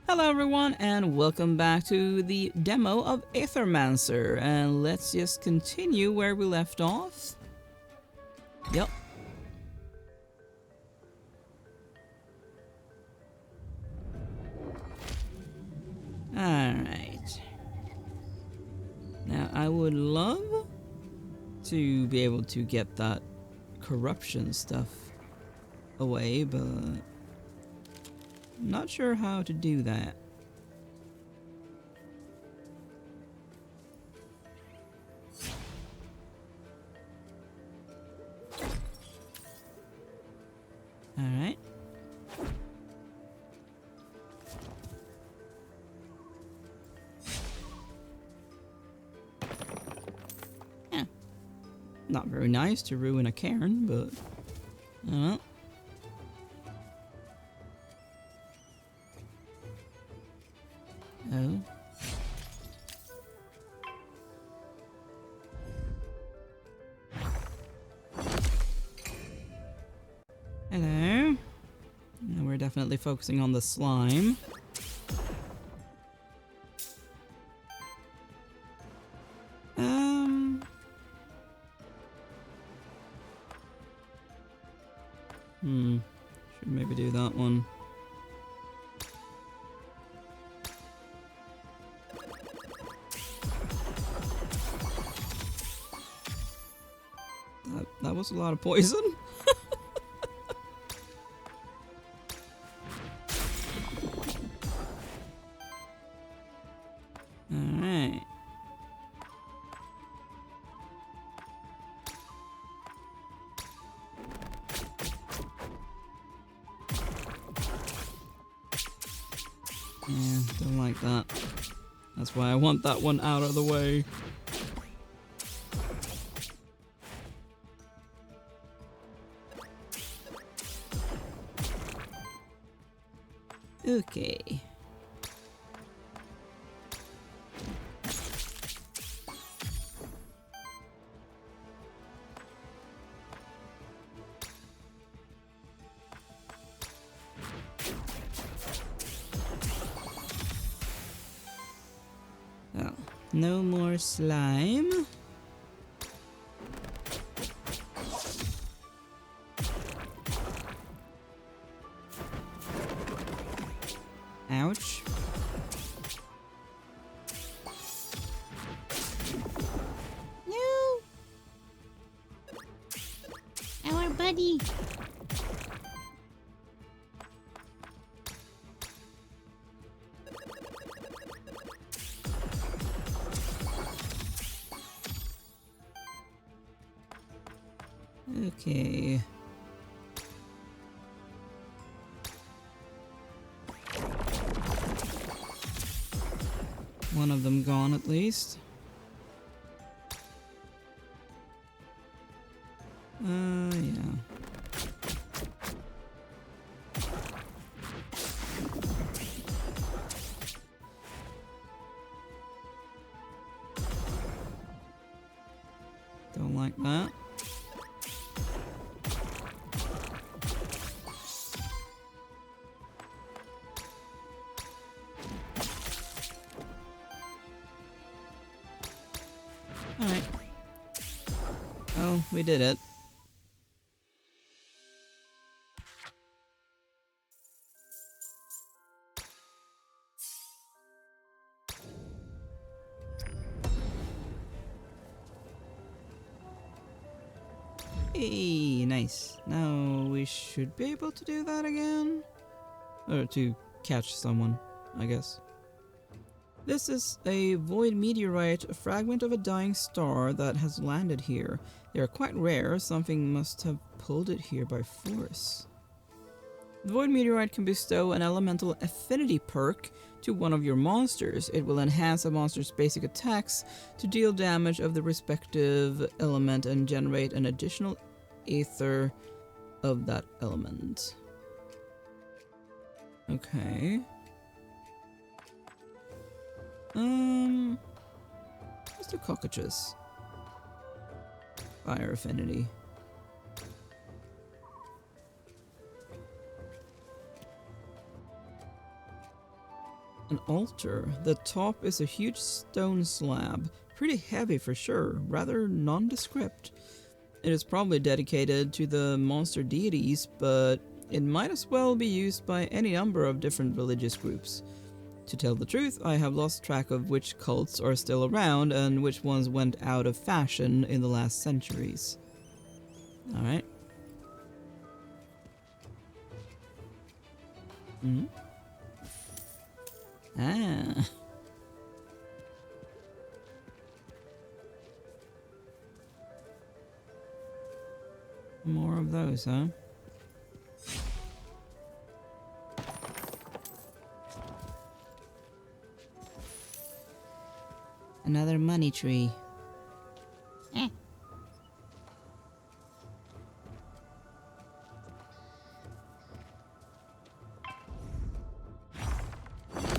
Hello everyone and welcome back to the demo of Aethermancer, and let's just continue where we left off. Yep. Alright. Now I would love to be able to get that corruption stuff away, but I'm not sure how to do that. Alright. Yeah. Not very nice to ruin a cairn, but well. Oh. Hello. Now we're definitely focusing on the slime. Should maybe do that one. That was a lot of poison. Alright. Yeah, don't like that. That's why I want that one out of the way. Okay. Well, no more slime. Ouch. No! Our buddy! Okay. One of them gone at least. Yeah. Don't like that. Alright. Oh, we did it. Hey, nice. Now we should be able to do that again? Or to catch someone, I guess. This is a void meteorite, a fragment of a dying star that has landed here. They are quite rare, something must have pulled it here by force. The void meteorite can bestow an elemental affinity perk to one of your monsters. It will enhance a monster's basic attacks to deal damage of the respective element and generate an additional aether of that element. Okay. What's the cockroaches? Fire affinity. An altar. The top is a huge stone slab. Pretty heavy for sure, rather nondescript. It is probably dedicated to the monster deities, but it might as well be used by any number of different religious groups. To tell the truth, I have lost track of which cults are still around and which ones went out of fashion in the last centuries. Alright. Hmm? Ah. More of those, huh? Another money tree. Eh.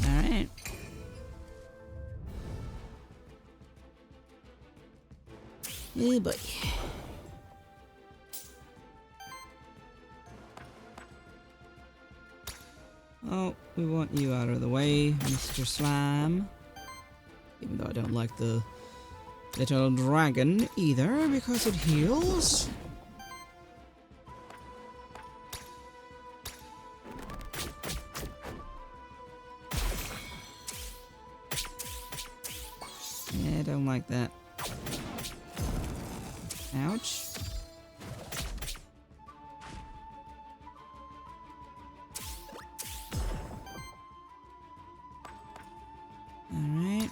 Alright. Oh boy. Oh, we want you out of the way, Mr. Slime. Even though I don't like the little dragon either, because it heals. Yeah, I don't like that. Ouch. Alright.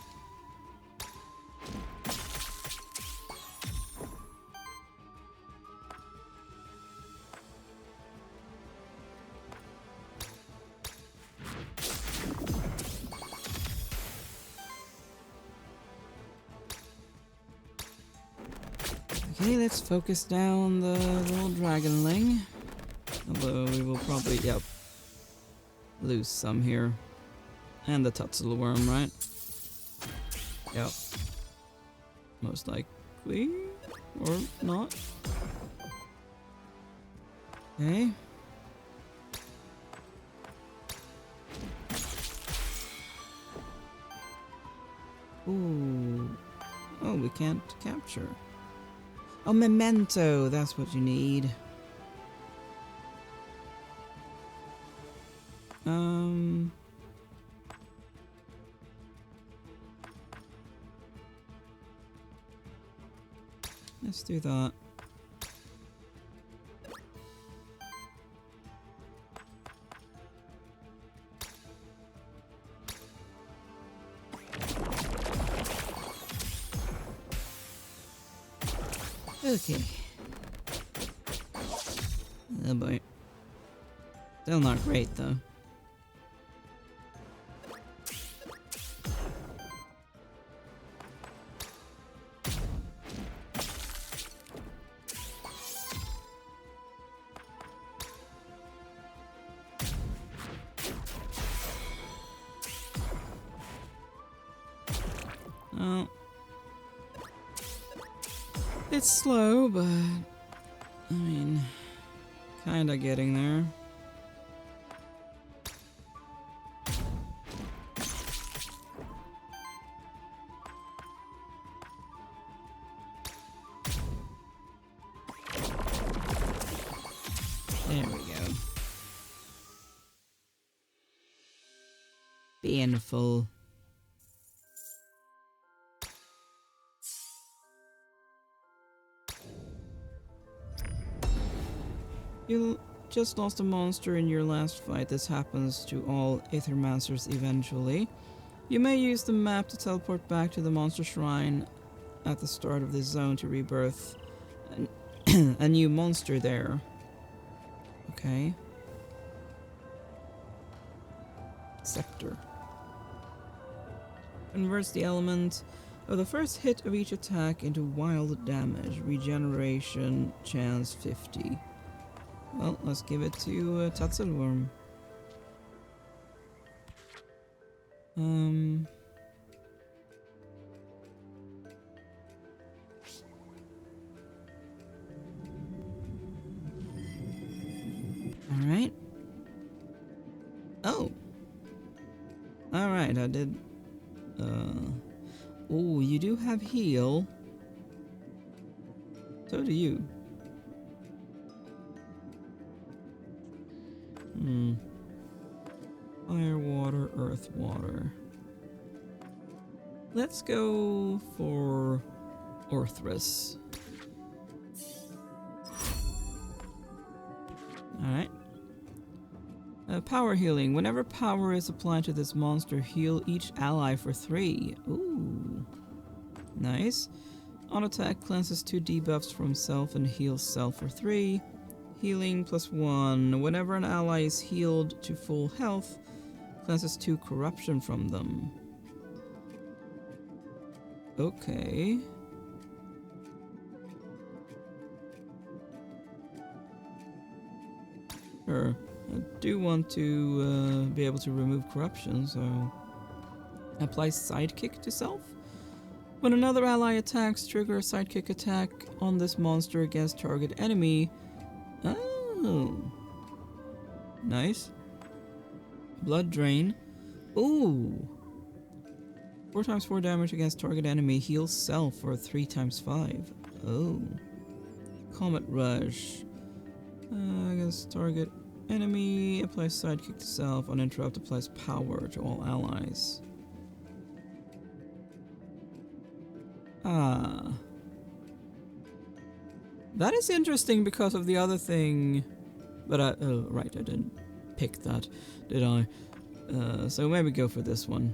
Okay, let's focus down the little dragonling. Although we will probably, yep, lose some here. And the Tutzel worm, right? Yep. Most likely. Or not. Okay. Ooh. Oh, we can't capture. Oh, memento. That's what you need. Let's do that. Okay. Oh boy. Still not great though. Oh. It's slow, but I mean, kinda getting there. There we go. Painful. You just lost a monster in your last fight. This happens to all Aethermancers eventually. You may use the map to teleport back to the monster shrine at the start of this zone to rebirth a new monster there. Okay. Scepter. Converts the element of the first hit of each attack into wild damage. Regeneration chance 50. Well, let's give it to Tatzelworm. Alright. Oh. Alright, I did... Oh, you do have heal. So do you. Fire, water, earth, water. Let's go for Orthrus. Alright. Power healing. Whenever power is applied to this monster, heal each ally for 3. Ooh. Nice. On attack, cleanses 2 debuffs from self and heals self for 3. Healing +1. Whenever an ally is healed to full health, cleanses 2 corruption from them. Okay. Sure. I do want to be able to remove corruption, so... Apply sidekick to self. When another ally attacks, trigger a sidekick attack on this monster against target enemy. Oh. Nice. Blood drain. Ooh. 4 times 4 damage against target enemy. Heals self for 3 times 5. Oh. Comet rush. Against target enemy. Applies sidekick to self. Uninterrupt applies power to all allies. Ah. That is interesting because of the other thing. But right, I didn't pick that, did I? So maybe go for this one.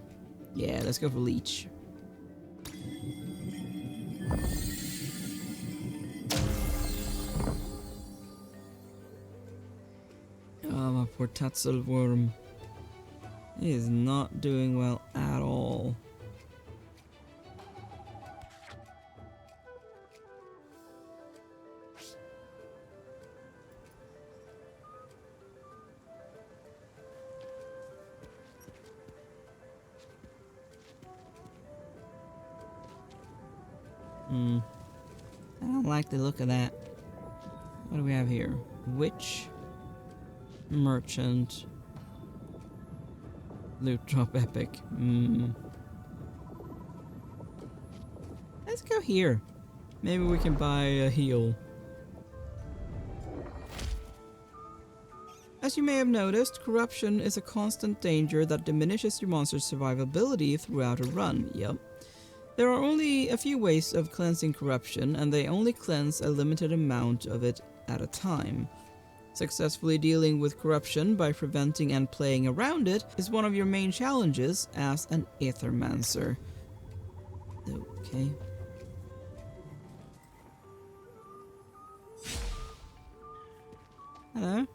Yeah, let's go for Leech. Oh, my poor Tatzelworm. He is not doing well at all. I don't like the look of that. What do we have here? Witch, merchant, loot drop epic. Let's go here. Maybe we can buy a heal. As you may have noticed, corruption is a constant danger that diminishes your monster's survivability throughout a run. Yep. There are only a few ways of cleansing corruption, and they only cleanse a limited amount of it at a time. Successfully dealing with corruption by preventing and playing around it is one of your main challenges as an Aethermancer. Okay. Hello?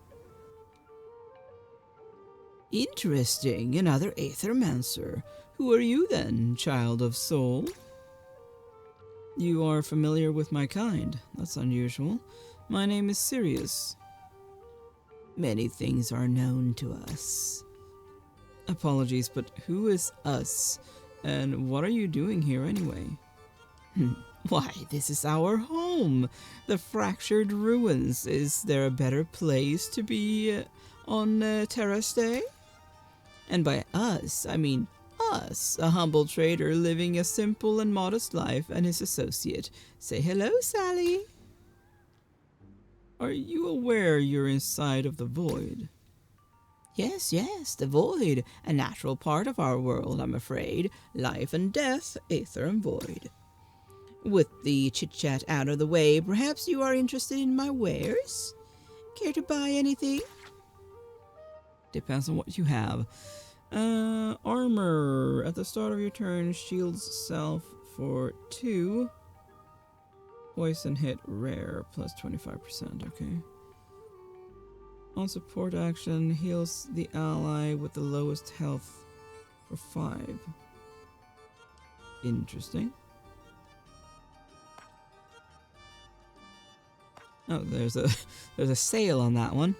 Interesting, another Aethermancer. Who are you then, child of soul? You are familiar with my kind. That's unusual. My name is Sirius. Many things are known to us. Apologies, but who is us? And what are you doing here anyway? Why, this is our home. The Fractured Ruins. Is there a better place to be on Terrace Day? And by us, I mean us, a humble trader living a simple and modest life, and his associate. Say hello, Sally. Are you aware you're inside of the void? Yes, the void. A natural part of our world, I'm afraid. Life and death, aether and void. With the chit-chat out of the way, perhaps you are interested in my wares? Care to buy anything? Depends on what you have. Armor. At the start of your turn, shields self for 2. Poison hit rare, plus 25%, okay. On support action, heals the ally with the lowest health for 5. Interesting. Oh, there's a sale on that one.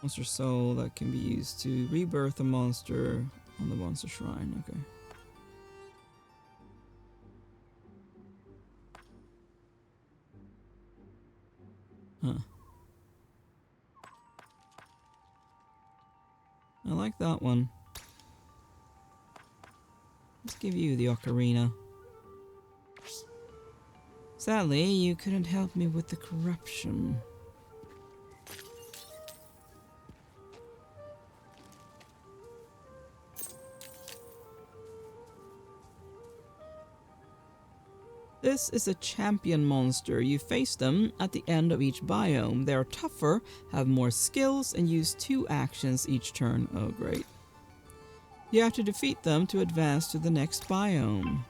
Monster soul that can be used to rebirth a monster on the monster shrine. Okay. Huh. I like that one. Let's give you the ocarina. Sadly, you couldn't help me with the corruption. This is a champion monster. You face them at the end of each biome. They are tougher, have more skills, and use 2 actions each turn. Oh, great. You have to defeat them to advance to the next biome.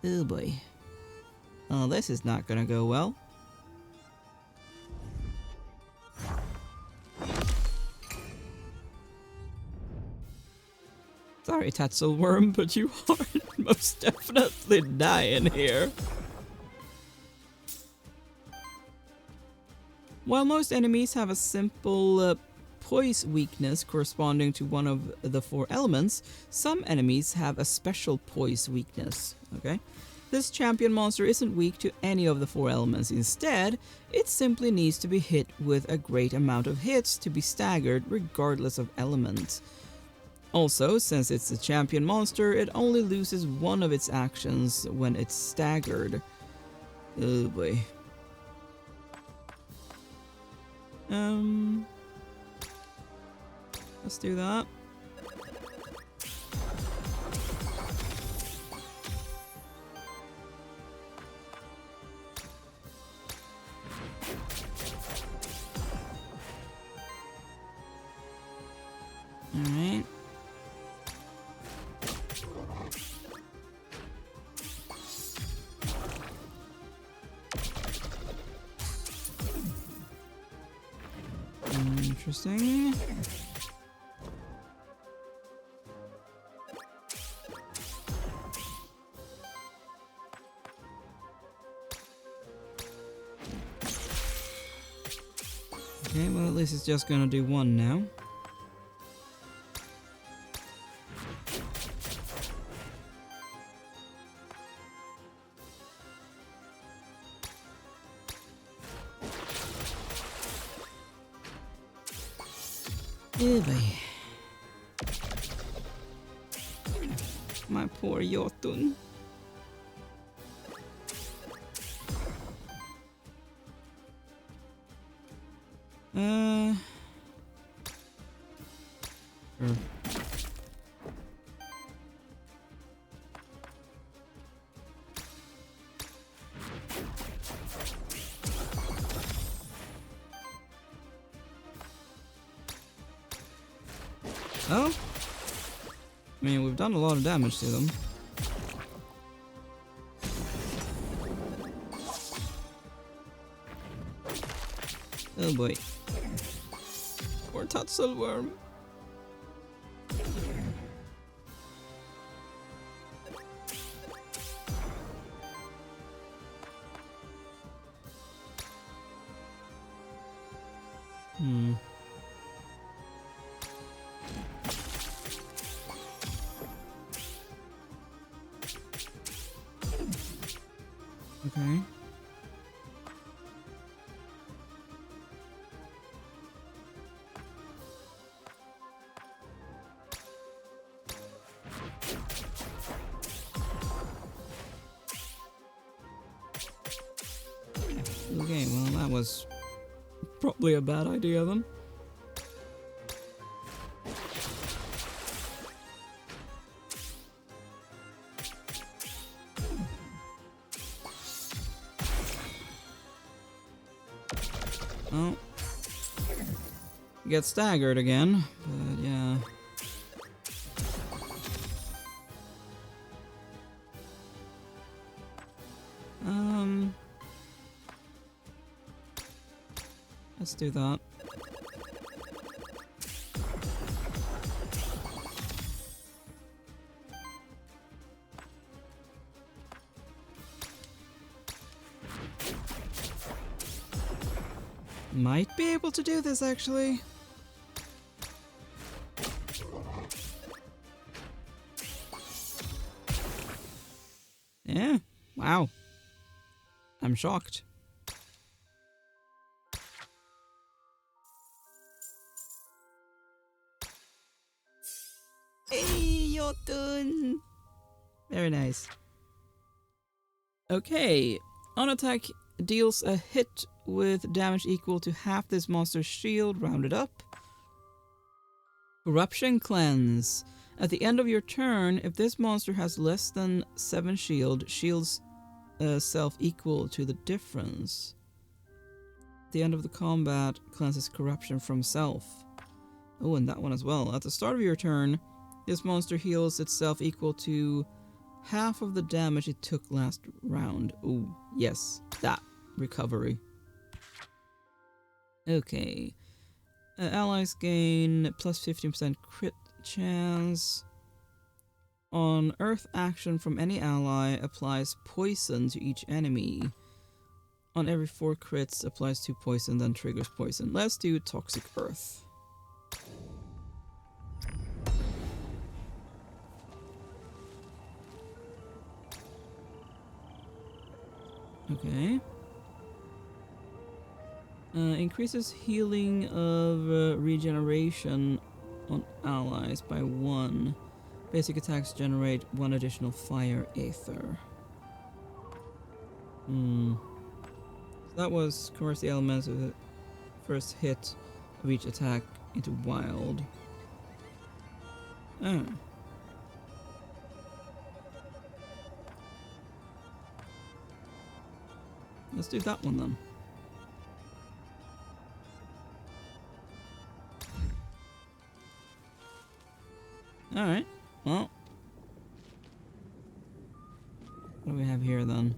Oh boy. Oh, this is not gonna go well. Sorry, Tatzelworm, but you are most definitely dying here. While most enemies have a simple poise weakness corresponding to one of the 4 elements, some enemies have a special poise weakness. Okay? This champion monster isn't weak to any of the 4 elements. Instead, it simply needs to be hit with a great amount of hits to be staggered regardless of element. Also, since it's a champion monster, it only loses 1 of its actions when it's staggered. Oh boy. Let's do that. Alright. Interesting. Okay, well at least it's just gonna do 1 now. Oh boy. My poor Jotun. Sure. Oh? I mean, we've done a lot of damage to them. Oh boy. Poor Tatzelworm. Okay. Okay, well that was probably a bad idea then. Oh. Get staggered again, but yeah. Let's do that. Might be able to do this actually. Yeah, wow. I'm shocked. your turn. Very nice. Okay. On attack, deals a hit with damage equal to half this monster's shield, rounded up. Corruption Cleanse. At the end of your turn, if this monster has less than 7 shields self equal to the difference. At the end of the combat, cleanses corruption from self. Oh, and that one as well. At the start of your turn, this monster heals itself equal to half of the damage it took last round. Oh, yes, that recovery. Okay. Allies gain plus 15% crit chance. On earth action from any ally applies poison to each enemy. On every 4 crits applies 2 poison, then triggers poison. Let's do toxic earth. Okay. Increases healing of regeneration on allies by 1. Basic attacks generate 1 additional fire aether. So that was converts the elements of the first hit of each attack into wild. Oh. Let's do that one then. Alright, well. What do we have here then?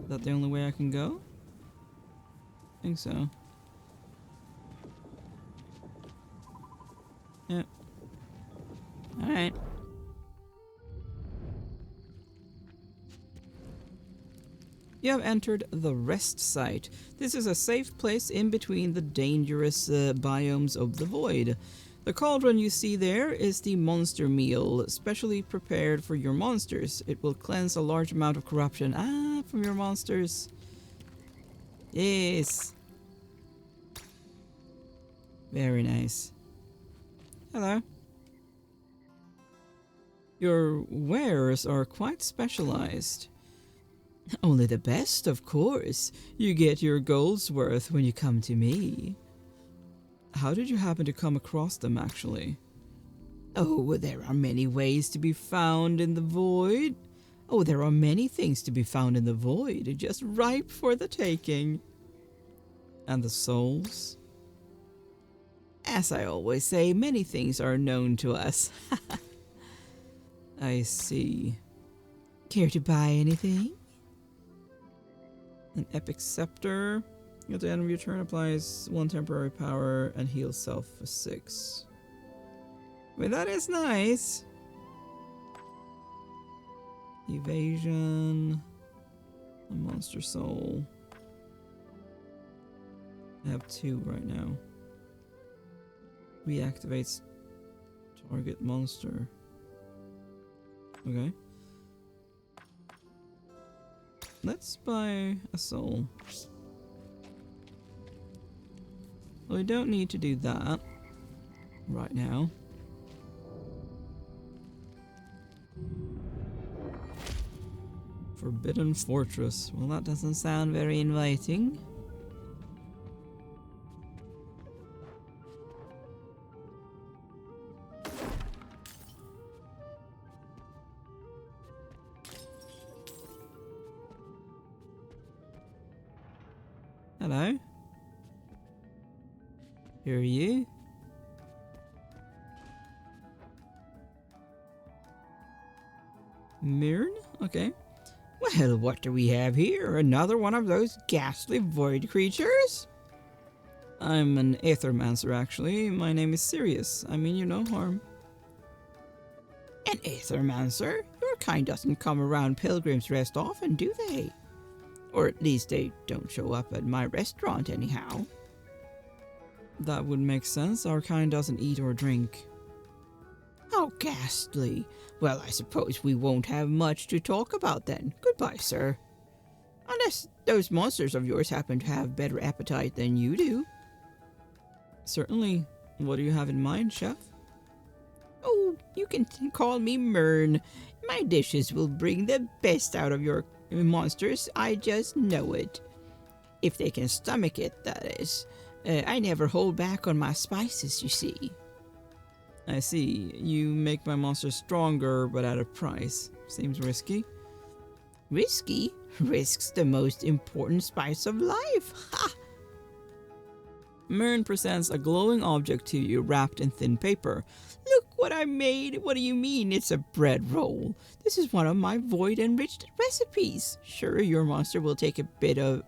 Is that the only way I can go? I think so. Yep. Alright. You have entered the rest site. This is a safe place in between the dangerous biomes of the void. The cauldron you see there is the monster meal, specially prepared for your monsters. It will cleanse a large amount of corruption from your monsters. Yes. Very nice. Hello. Your wares are quite specialized. Only the best, of course. You get your gold's worth when you come to me. How did you happen to come across them, actually? Oh, there are many ways to be found in the void. Oh, there are many things to be found in the void, just ripe for the taking. And the souls? As I always say, many things are known to us. I see. Care to buy anything? An epic scepter. At the end of your turn, applies 1 temporary power and heals self for 6. I mean, that is nice. Evasion. A monster soul. I have 2 right now. Reactivates target monster. Okay. Let's buy a soul. Well, we don't need to do that right now. Forbidden Fortress. Well, that doesn't sound very inviting. Hello? Who are you? Mirn? Okay. Well, what do we have here? Another one of those ghastly void creatures? I'm an Aethermancer, actually. My name is Sirius. I mean you no harm. An Aethermancer? Your kind doesn't come around Pilgrim's Rest often, do they? Or at least they don't show up at my restaurant anyhow. That would make sense. Our kind doesn't eat or drink. How ghastly. Well, I suppose we won't have much to talk about then. Goodbye, sir. Unless those monsters of yours happen to have better appetite than you do. Certainly. What do you have in mind, chef? Oh, You can call me Mern. My dishes will bring the best out of your monsters. I just know it. If they can stomach it, that is. I never hold back on my spices, you see. I see. You make my monsters stronger, but at a price. Seems risky. Risky? Risk's the most important spice of life. Ha! Mern presents a glowing object to you wrapped in thin paper. Look what I made. What do you mean it's a bread roll? This is one of my void-enriched recipes. Sure, your monster will take a bit of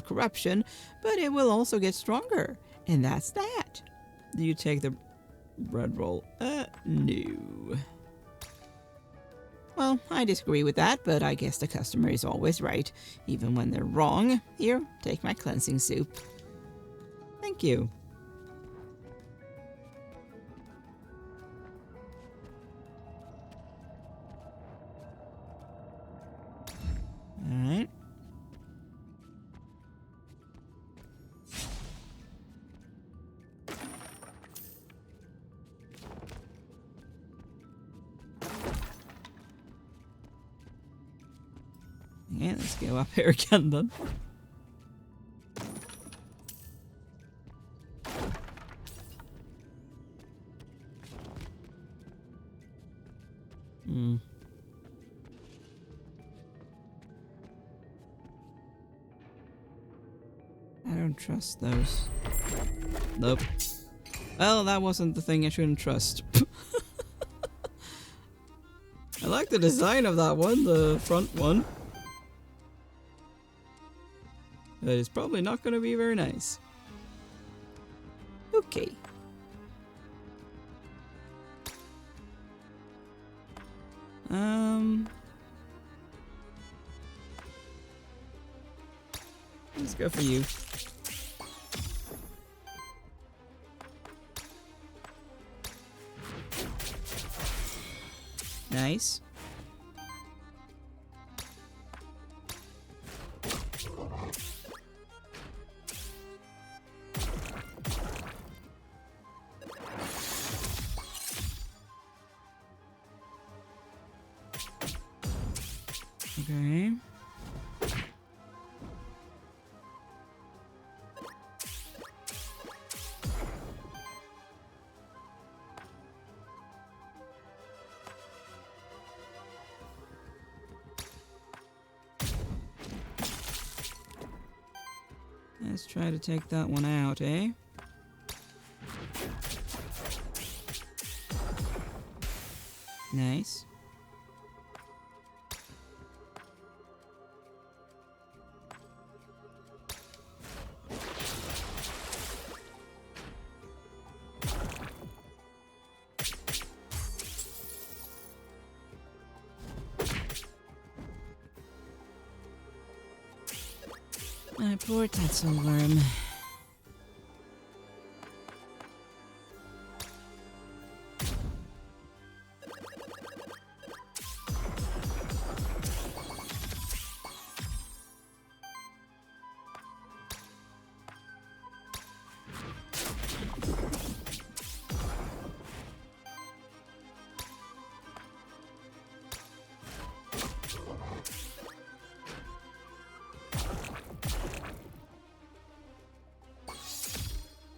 corruption, but it will also get stronger. And that's that. Do you take the bread roll? No. Well, I disagree with that, but I guess the customer is always right, even when they're wrong. Here, take my cleansing soup. Thank you. Alright. Yeah, let's go up here again then. I don't trust those. Nope. Well, that wasn't the thing I shouldn't trust. I like the design of that one, the front one. But it's probably not going to be very nice. Okay. Let's go for you. Nice. Okay. Let's try to take that one out, eh? Nice. My poor Tetzelworm.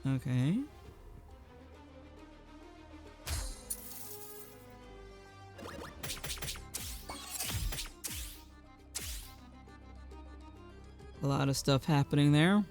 Okay. A lot of stuff happening there.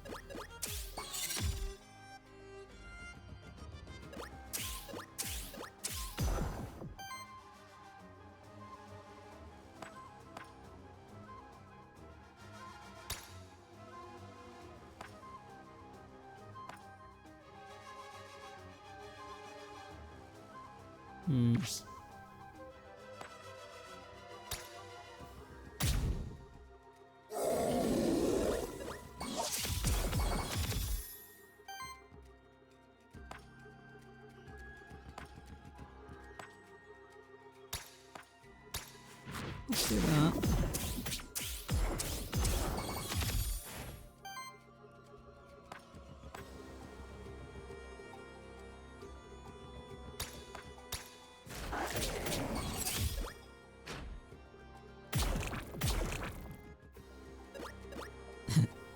Let's do that.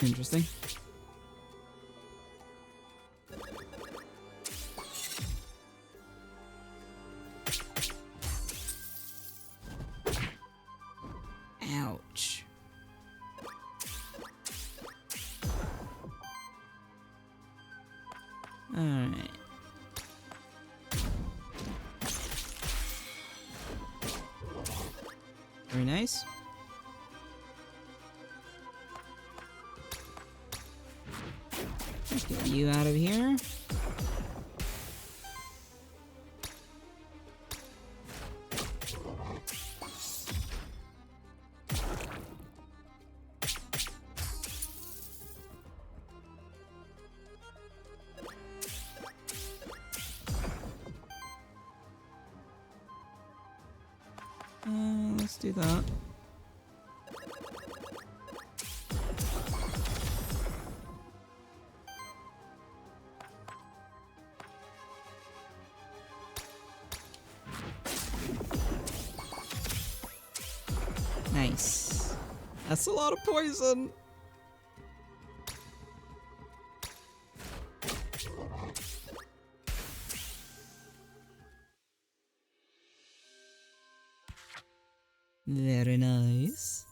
Interesting. Ouch. Alright. Very nice. Let's get you out of here. Let's do that. Nice. That's a lot of poison. Very nice.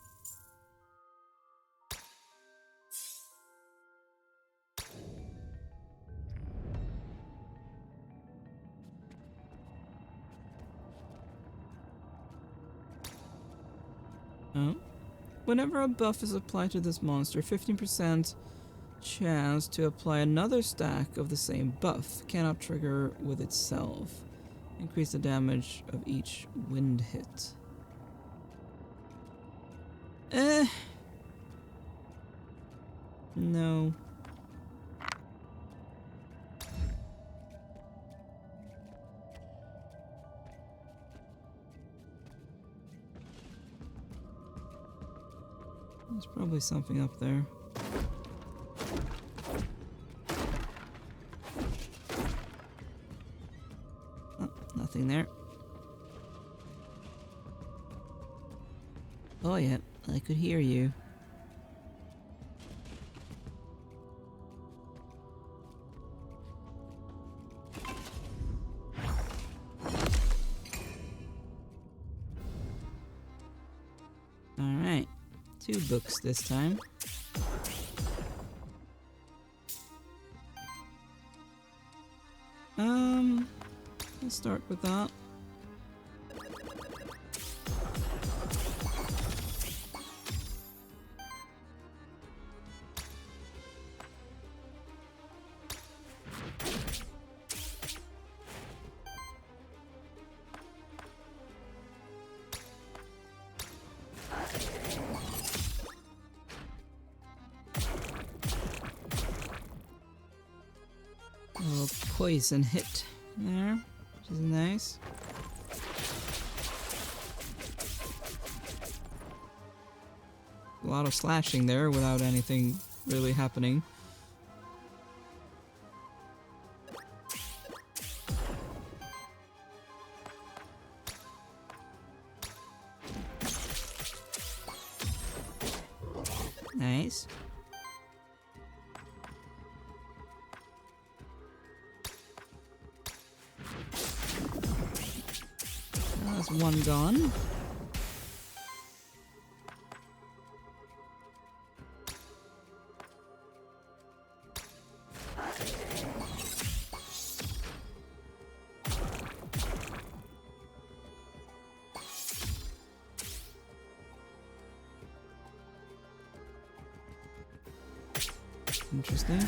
Oh. Whenever a buff is applied to this monster, 15% chance to apply another stack of the same buff. Cannot trigger with itself. Increase the damage of each wind hit. No. There's probably something up there. Oh, nothing there. Oh yeah, I could hear you. Alright, 2 books this time. Let's start with that. A little poison hit there, which is nice. A lot of slashing there without anything really happening. Nice. That's one gone. Interesting.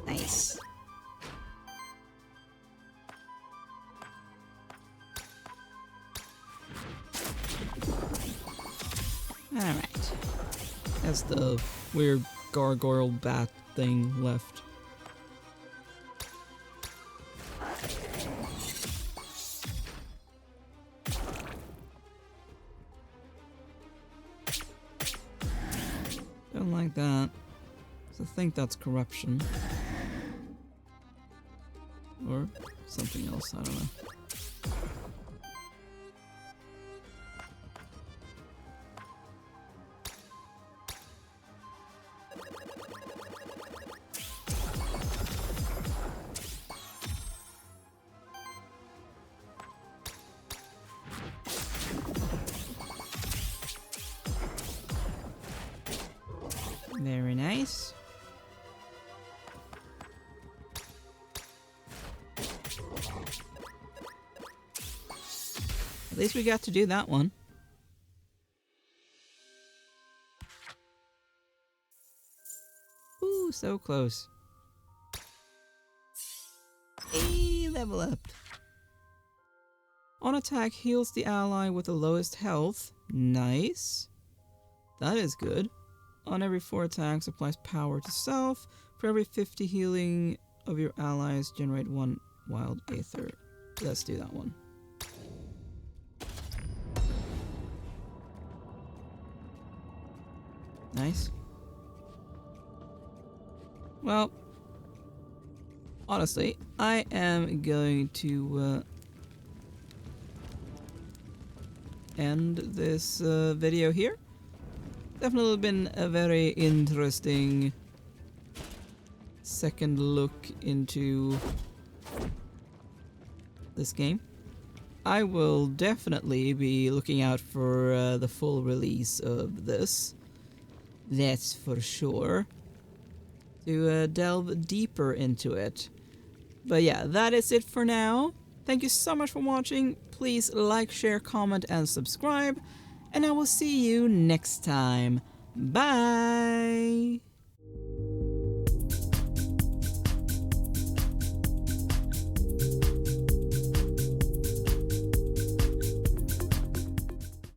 Nice. Alright. That's the weird gargoyle bat thing left. Don't like that. So I think that's corruption. Or something else, I don't know. Very nice. At least we got to do that one. Ooh, so close. Hey, level up. On attack, heals the ally with the lowest health. Nice. That is good. On every 4 attacks, applies power to self. For every 50 healing of your allies, generate 1 wild aether. Let's do that one. Nice. Well, honestly, I am going to end this video here. Definitely been a very interesting second look into this game. I will definitely be looking out for the full release of this. That's for sure. To delve deeper into it. But yeah, that is it for now. Thank you so much for watching. Please like, share, comment, and subscribe. And I will see you next time. Bye!